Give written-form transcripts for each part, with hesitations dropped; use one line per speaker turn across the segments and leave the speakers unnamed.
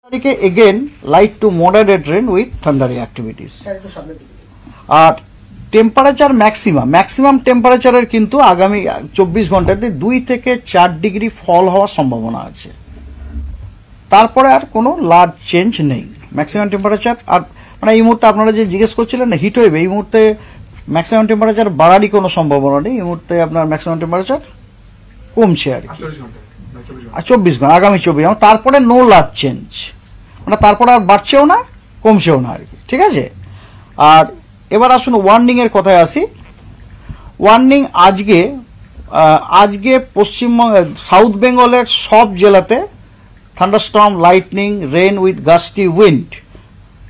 তারিখে again light to moderate rain with thundery activities. আর temperature maximum টেম্পারেচারের কিন্তু আগামী 24 ঘন্টাতে 2 থেকে 4 ডিগ্রি ফল হওয়ার সম্ভাবনা আছে। তারপরে আর কোনো লার্জ চেঞ্জ নেই ম্যাক্সিমাম টেম্পারেচার। আর মানে এই মুহূর্তে আপনারা যে জিজ্ঞেস করছিলেন না হিট ওয়েভ, এই মুহূর্তে ম্যাক্সিমাম টেম্পারেচার বাড়ারই কোনো সম্ভাবনা নেই। এই মুহূর্তে আপনার ম্যাক্সিমাম টেম্পারেচার কমছে আর কি 24 ঘন্টা, আগামী 24 ঘন্টা। তারপরে নো লার্জ চেঞ্জ, মানে তারপরে আর বাড়ছেও না কমছেও না আর কি, ঠিক আছে। আর এবার আসুন ওয়ার্নিং এর কথায় আসি। ওয়ার্নিং আজকে পশ্চিমবঙ্গ সাউথ বেঙ্গলের সব জেলাতে thunderstorm, lightning, rain with gusty wind,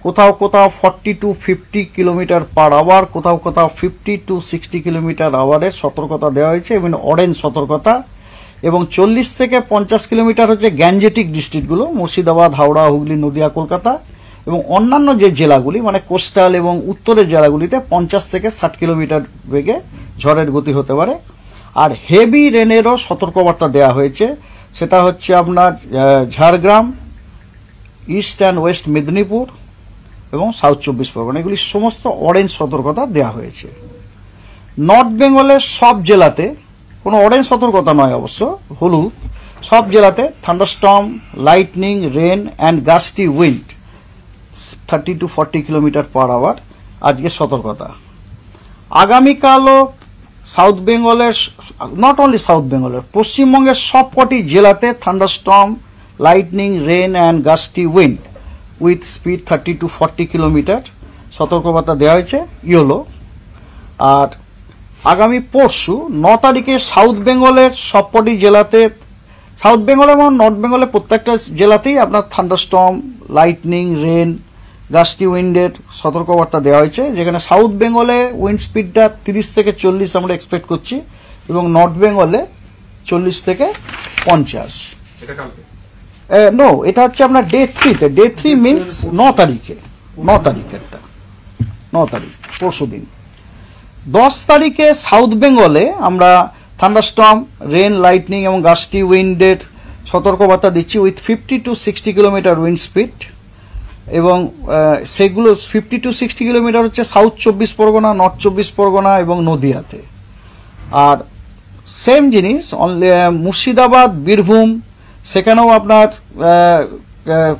কোথাও কোথাও 40 to 50 কিলোমিটার পার আওয়ার, কোথাও কোথাও 50 to 60 কিলোমিটার আওয়ারের সতর্কতা দেওয়া হয়েছে এবং অরেঞ্জ সতর্কতা। এবং 40 থেকে 50 কিলোমিটার হচ্ছে গ্যাঞ্জেটিক ডিস্ট্রিক্টগুলো, মুর্শিদাবাদ, হাওড়া, হুগলি, নদিয়া, কলকাতা। এবং অন্যান্য যে জেলাগুলি মানে কোস্টাল এবং উত্তরের জেলাগুলিতে 50 থেকে 60 কিলোমিটার বেগে ঝড়ের গতি হতে পারে। আর হেভি রেনেরও সতর্কবার্তা দেওয়া হয়েছে, সেটা হচ্ছে আপনার Jhargram, east and West Medinipur এবং সাউথ 24 পরগনা, এগুলি সমস্ত অরেঞ্জ সতর্কতা দেওয়া হয়েছে। নর্থ বেঙ্গলের সব জেলাতে কোনো অরেঞ্জ সতর্কতা নয় অবশ্য, হলুদ, সব জেলাতে thunderstorm, lightning, rain and gusty wind 30 to 40 kilometre per hour আজকে সতর্কতা। আগামীকালও সাউথ বেঙ্গলের, নট অনলি সাউথ বেঙ্গলের, পশ্চিমবঙ্গের সবকটি জেলাতে thunderstorm, lightning, rain and gusty wind with speed 30 to 40 kilometre সতর্কবার্তা দেওয়া হয়েছে, ইয়েলো। আর আগামী পরশু 9 তারিখে সাউথ বেঙ্গলের সবকটি জেলাতে, সাউথ বেঙ্গল এবং নর্থ বেঙ্গলের প্রত্যেকটা জেলাতেই আপনার থান্ডারস্টর্ম, লাইটনিং, রেন, গাস্টি উইন্ডের সতর্কবার্তা দেওয়া হয়েছে, যেখানে সাউথ বেঙ্গলে উইন্ড স্পিডটা 30 থেকে 40 আমরা এক্সপেক্ট করছি এবং নর্থ বেঙ্গলে 40 থেকে 50। নো, এটা হচ্ছে আপনার ডে 3তে। ডে 3 মিনস 9 তারিখেরটা, 9 তারিখ পরশু দিন। 10 তারিখে সাউথ বেঙ্গলে আমরা থান্ডারস্টর্ম, রেন, লাইটনিং এবং গাস্টি উইন্ডের সতর্কবার্তা দিচ্ছি with 50 to 60 kilometre wind speed. এবং সেগুলো 50 to 60 কিলোমিটার হচ্ছে সাউথ 24 পরগনা, নর্থ 24 পরগনা এবং নদিয়াতে। আর সেম জিনিস মুর্শিদাবাদ, বীরভূম, সেখানেও আপনার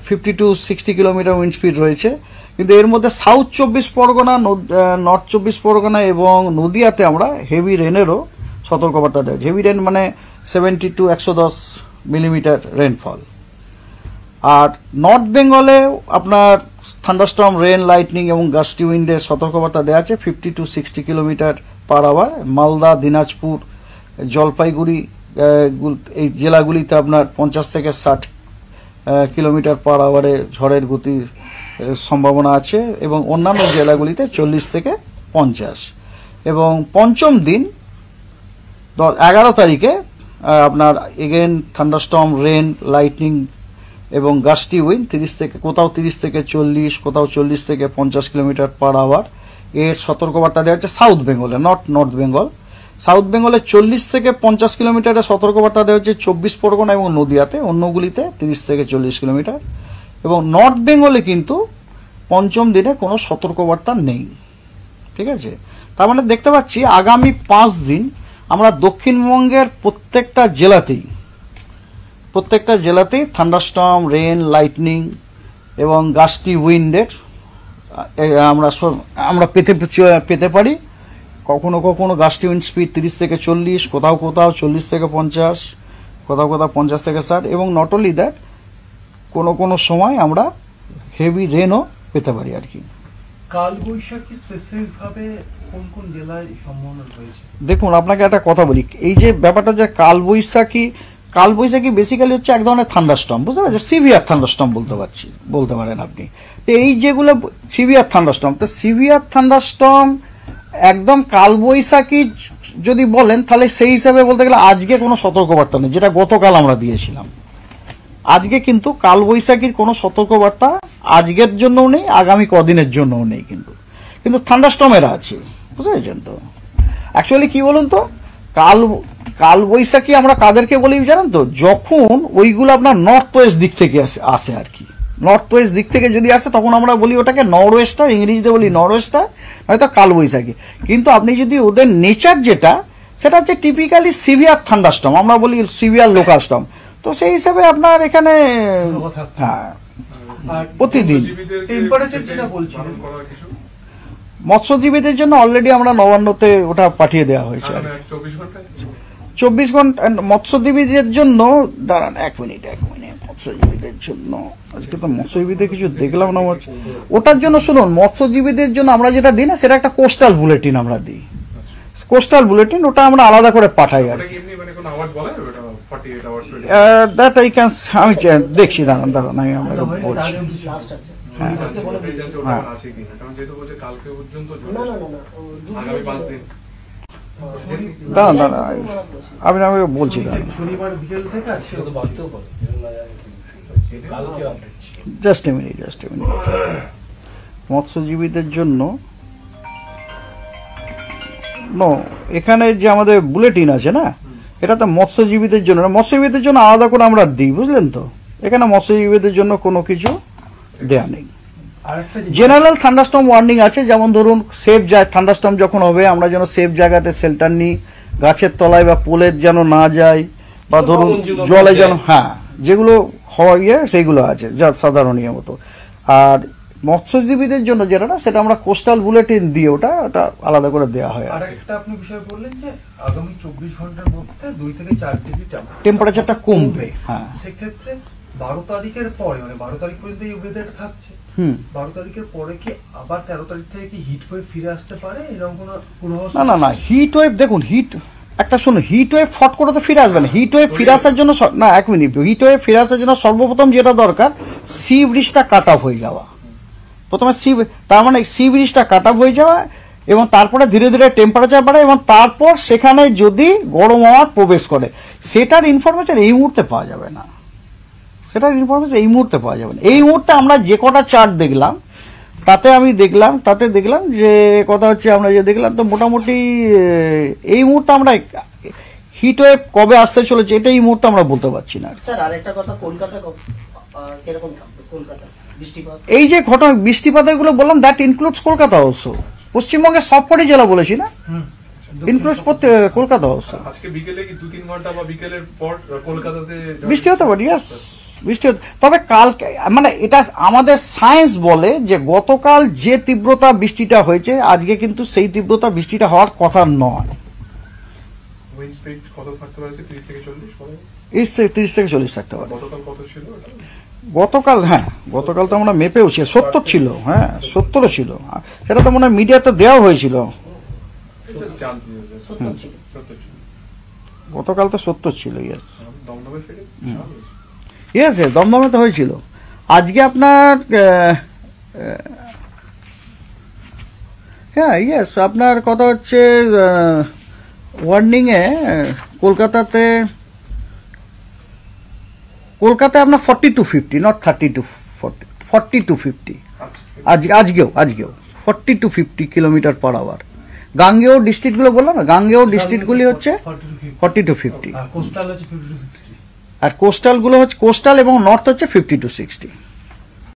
50 to 60 কিলোমিটার উইন্ড স্পিড রয়েছে। কিন্তু এর মধ্যে সাউথ 24 পরগনা, নর্থ 24 পরগনা এবং নদিয়াতে আমরা হেভি রেনেরও সতর্কবার্তা দেয়। হেভি রেন মানে 70 to 110 মিলিমিটার রেনফল। আর নর্থ বেঙ্গলে আপনার থান্ডারস্টর্ম, রেন, লাইটনিং এবং গাস্টি উইন্ডের সতর্কবার্তা দেওয়া আছে 50 to 60 kilometre per hour. Malda, Dinajpur, Jalpaiguri এই জেলাগুলিতে আপনার 50 থেকে 60 কিলোমিটার পার আওয়ারে ঝড়ের গতির সম্ভাবনা আছে এবং অন্যান্য জেলাগুলিতে 40 থেকে 50। এবং পঞ্চম দিন 11 তারিখে আপনার এগেন থান্ডারস্টর্ম, রেন, লাইটনিং এবং গাস্টি উইন্ড 30 থেকে কোথাও 30 থেকে 40, কোথাও 40 থেকে 50 কিলোমিটার পার আওয়ার এর সতর্কবার্তা দেওয়া হচ্ছে সাউথ বেঙ্গলে, নট নর্থ বেঙ্গল। সাউথ বেঙ্গলে 40 থেকে 50 কিলোমিটারের সতর্কবার্তা দেওয়া হচ্ছে 24 পরগনা এবং নদিয়াতে, অন্যগুলিতে 30 থেকে 40 কিলোমিটার। এবং নর্থ বেঙ্গলে কিন্তু পঞ্চম দিনে কোনো সতর্কবার্তা নেই, ঠিক আছে। তার মানে দেখতে পাচ্ছি আগামী 5 দিন আমরা দক্ষিণবঙ্গের প্রত্যেকটা জেলাতেই থান্ডারস্টর্ম, রেন, লাইটনিং এবং গাস্টি উইন্ডের আমরা পেতে পারি। কখনো কখনো গাস্টি উইন্ড স্পিড 30 থেকে 40, কোথাও কোথাও 40 থেকে 50, কোথাও কোথাও 50 থেকে 60। এবং নট অনলি দ্যাট, কোনো সময় আমরা হেভি রেনও পেতে পারি আর কি।
কালবৈশাখী স্পেসিফিকভাবে কোন কোন জেলায় সম্ভাবনা রয়েছে?
দেখুন, আপনাকে একটা কথা বলি, এই যে ব্যাপারটা যে কালবৈশাখী বেসিক্যালি হচ্ছে এক ধরনের থান্ডারস্টর্ম, বুঝতে পারছেন, সিভিয়ার থান্ডারস্টর্ম বলতে পারেন আপনি। তো এই যেগুলো সিভিয়ার থান্ডারস্টর্ম একদম কালবৈশাখী যদি বলেন তাহলে সেই হিসাবে বলতে গেলে আজকে কোনো সতর্কবার্তা নেই, যেটা গতকাল আমরা দিয়েছিলাম। আজকে কিন্তু কালবৈশাখীর কোনো সতর্কবার্তা আজকের জন্যও নেই, আগামী কদিনের জন্যও নেই। কিন্তু থান্ডারস্টর্মের আছে, বুঝতে পেরেছেন তো। অ্যাকচুয়ালি কি বলুন তো, কালবৈশাখী আমরা কাদেরকে বলি জানেন তো, যখন ওইগুলো আপনার নর্থ ওয়েস্ট দিক থেকে আসে আর কি, নর্থ ওয়েস্ট দিক থেকে যদি আসে তখন আমরা বলি ওটাকে নর্থ ওয়েস্টার, ইংরেজিতে বলি নর্থ ওয়েস্টার, হয়তো কালবৈশাখী। কিন্তু আপনি যদি ওদের নেচার যেটা, সেটা হচ্ছে টিপিক্যালি সিভিয়ার থান্ডারস্টর্ম, আমরা বলি সিভিয়ার লোকাল স্টর্ম। তো সেই হিসাবে আপনার এখানে হ্যাঁ প্রতিদিন
টেম্পারেচার যেটা বলছিলেন,
মৎস্যজীবীদের জন্য অলরেডি আমরা নবান্নতে ওটা পাঠিয়ে দেওয়া হয়েছে। 24 ঘন্টা মৎস্যজীবীদের জন্য, দাঁড়ান এক মিনিট, মৎস্যজীবীদের জন্য আজকে তো মৎস্যজীবীদের কিছু দেখলাম না, ওটার জন্য শুনুন, মৎস্যজীবীদের জন্য আমরা যেটা দিই না, সেটা একটা কোস্টাল বুলেটিন আমরা দিই, কোস্টাল বুলেটিন, ওটা আমরা আলাদা করে পাঠাই আর দ্যাট আই ক্যান, আমি দেখছি, দাঁড়ান আমি আপনাকে বলছি। দাঁড়ান আমি বলছি,
শনিবার বিকেল থেকে আছে,
জাস্ট এ মিনিট। মৎস্যজীবীদের জন্য এখানে যে আমাদের বুলেটিন আছে না, এটা তো মৎস্যজীবীদের জন্য, মৎস্যজীবীদের জন্য আলাদা করে আমরা দিই, বুঝলেন তো। এখানে মৎস্যজীবীদের জন্য কোনো কিছু দেয়া নেই। জেনারেল থান্ডারস্টর্ম ওয়ার্নিং আছে, যেমন ধরুন সেফ যায়, থান্ডারস্টর্ম যখন হবে আমরা যেন সেফ জায়গাতে শেল্টার নিই, গাছের তলায় বা পোলের যেন না যাই, বা ধরুন জলে যেন, হ্যাঁ যেগুলো হওয়ার সেইগুলো আছে যা সাধারণ নিয়মত। আর মৎস্যজীবীদের জন্য যেটা না, সেটা আমরা কোস্টাল বুলেটিন দিয়ে ওটা আলাদা করে দেওয়া হয়।
আরেকটা আপনি বিষয় বললেন যে আগামী 24 ঘন্টার মধ্যে 2 থেকে 4 ডিগ্রি
টেম্পারেচারটা কমবে। হ্যাঁ,
সেক্ষেত্রে 12 তারিখের পরে, মানে 12 তারিখ পর্যন্ত এই ওয়েদারটা থাকছে, 12 তারিখের পরে কি আবার 13 তারিখ থেকে কি হিট ওয়েভ ফিরে আসতে পারে, এরকম কোনো পূর্বাভাস?
না হিট ওয়েভ, দেখুন হিট একটা শুনুন, হিট ওয়েভ ফট করে তো ফিরে আসবে না। হিট ওয়েভ ফিরে আসার জন্য না, এক মিনিট, হিট ওয়েভ ফিরে আসার জন্য সর্বপ্রথম যেটা দরকার, সি ব্রিজটা কাট অফ হয়ে যাওয়া। প্রথমে তার মানে সি ব্রিজটা কাট অফ হয়ে যাওয়া, এবং তারপরে ধীরে ধীরে টেম্পারেচার বাড়ে, এবং তারপর সেখানে যদি গরম হাওয়া প্রবেশ করে, সেটার ইনফরমেশন এই মুহূর্তে পাওয়া যাবে না। এই মুহূর্তে আমরা যে কটা চার্ট দেখলাম, তাতে দেখলাম যে কথা হচ্ছে, আমরা যে দেখলাম তো মোটামুটি এই মুহূর্তে আমরা হিট ওয়েভ কবে আসতে চলেছে এটা এই মুহূর্তে আমরা বলতে পারছি না।
স্যার আরেকটা কথা, কলকাতা কিরকম থাকবে? কলকাতা বৃষ্টিপাত,
এই যে ঘটনা বৃষ্টিপাতের গুলো বললাম, দ্যাট ইনক্লুডস কলকাতা অলসো। পশ্চিমবঙ্গের সবকটি জেলা বলেছি না, ইনক্লুডস কলকাতা অলসো।
আজকে বিকেলে কি 2-3 ঘন্টা বা বিকেলের পর কলকাতাতে
বৃষ্টি হতে পারে, তবে কালকে, মানে এটা আমাদের সায়েন্স বলে যে গতকাল যে তীব্রতা বৃষ্টিটা হয়েছে, আজকে কিন্তু সেই তীব্রতা বৃষ্টিটা হওয়ার কথা নয়।
উইন্ড স্পিড কত থাকতে পারে? 30 থেকে 40 বলে।
30 থেকে 40 থাকতে পারে।
গতকাল কত ছিল ওটা?
গতকাল তো আমরা মেপেও ছিল, 70 ছিল। হ্যাঁ 70 ছিল, সেটা তো মনে হয় মিডিয়াতে দেওয়া হয়েছিল। গতকাল তো 70 ছিল। ইয়েস, দমদমে তো হয়েছিল। আজকে আপনার আপনার কথা হচ্ছে ওয়ার্নিংয়ে কলকাতাতে আপনার 40 to 50, নট 30 to 40, 40 to 50। আজকেও 40 to 50 কিলোমিটার পার আওয়ার। গাঙ্গেয় ডিস্ট্রিক্টগুলো বললাম না, গাঙ্গেয় ডিস্ট্রিক্টগুলি হচ্ছে 40 to 50, আর কোস্টালগুলো হচ্ছে, কোস্টাল এবং নর্থ হচ্ছে 50 to 60।